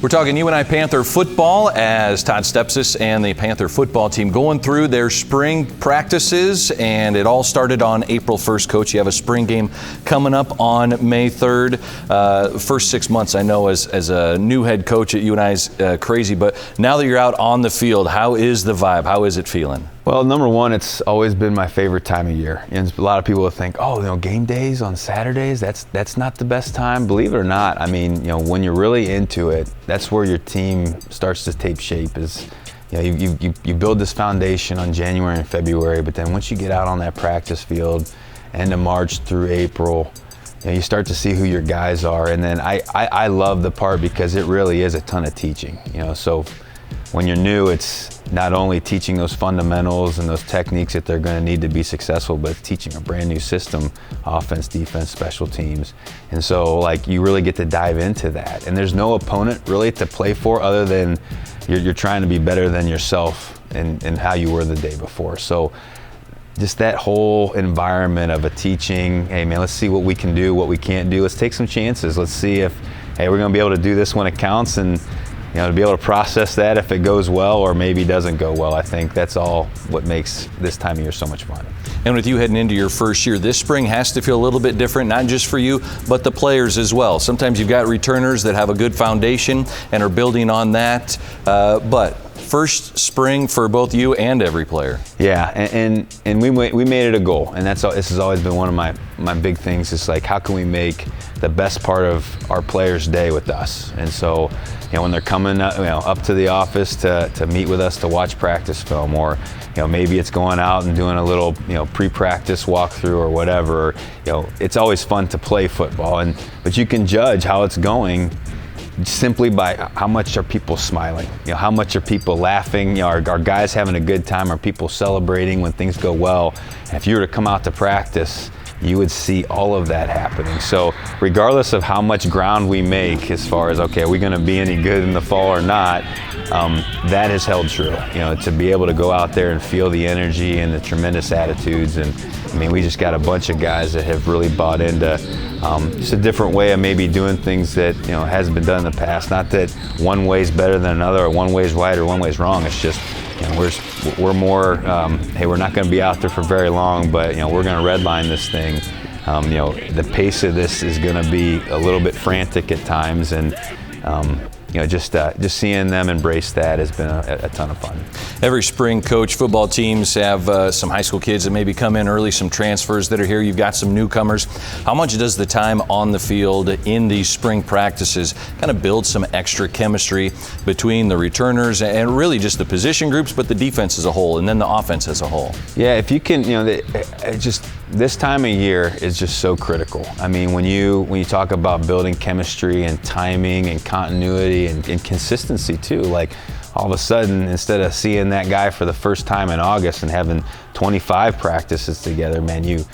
We're talking UNI Panther football as Todd Stepsis and the Panther football team going through their spring practices, and it all started on April 1st. Coach, you have a spring game coming up on May 3rd. First 6 months, I know, as a new head coach at UNI is crazy, but now that you're out on the field, how is the vibe? How is it feeling? Well, number one, it's always been my favorite time of year. And a lot of people will think, oh, game days on Saturdays, that's not the best time. Believe it or not, I mean, when you're really into it, that's where your team starts to take shape. You build this foundation on January and February, but then once you get out on that practice field, end of March through April, you start to see who your guys are. And then I love the part because it really is a ton of teaching. So when you're new, it's not only teaching those fundamentals and those techniques that they're going to need to be successful, but teaching a brand new system, offense, defense, special teams. And so you really get to dive into that. And there's no opponent really to play for other than you're trying to be better than yourself and how you were the day before. So just that whole environment of a teaching, hey man, let's see what we can do, what we can't do. Let's take some chances. Let's see if, hey, we're going to be able to do this when it counts, and to be able to process that if it goes well or maybe doesn't go well. I think that's all what makes this time of year so much fun. And with you heading into your first year, this spring has to feel a little bit different, not just for you, but the players as well. Sometimes you've got returners that have a good foundation and are building on that, but first spring for both you and every player. Yeah, and we made it a goal, and this has always been one of my big things. Is how can we make the best part of our players' day with us? And so, when they're coming up to the office to meet with us to watch practice film, or maybe it's going out and doing a little pre-practice walkthrough or whatever. It's always fun to play football, but you can judge how it's going simply by how much are people smiling, how much are people laughing, are guys having a good time, are people celebrating when things go well. And if you were to come out to practice, you would see all of that happening. So regardless of how much ground we make as far as, okay, are we going to be any good in the fall or not, that has held true. To be able to go out there and feel the energy and the tremendous attitudes. And I mean, we just got a bunch of guys that have really bought into just a different way of maybe doing things that hasn't been done in the past. Not that one way's better than another, or one way's right or one way's wrong. It's just we're more, hey, we're not going to be out there for very long, but we're going to redline this thing. The pace of this is going to be a little bit frantic at times, and just seeing them embrace that has been a ton of fun. Every spring, Coach, football teams have some high school kids that maybe come in early, some transfers that are here. You've got some newcomers. How much does the time on the field in these spring practices kind of build some extra chemistry between the returners and really just the position groups, but the defense as a whole, and then the offense as a whole? Yeah, if you can, just this time of year is just so critical. I mean, when you talk about building chemistry and timing and continuity and consistency too, all of a sudden, instead of seeing that guy for the first time in August and having 25 practices together, man, you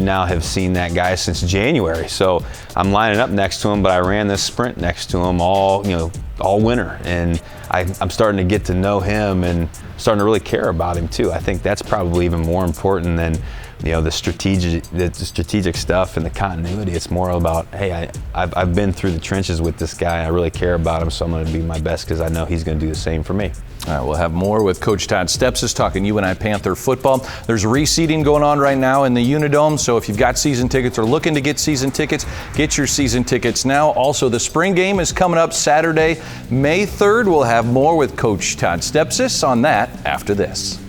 now have seen that guy since January. So I'm lining up next to him, but I ran this sprint next to him all winter, and I'm starting to get to know him and starting to really care about him too. I think that's probably even more important than the strategic stuff and the continuity. It's more about, hey, I've been through the trenches with this guy. I really care about him, so I'm going to be my best because I know he's going to do the same for me. All right, we'll have more with Coach Todd Stepsis talking UNI Panther football. There's reseeding going on right now in the Unidome, so if you've got season tickets or looking to get season tickets, get your season tickets now. Also, the spring game is coming up Saturday, May 3rd. We'll have more with Coach Todd Stepsis on that after this.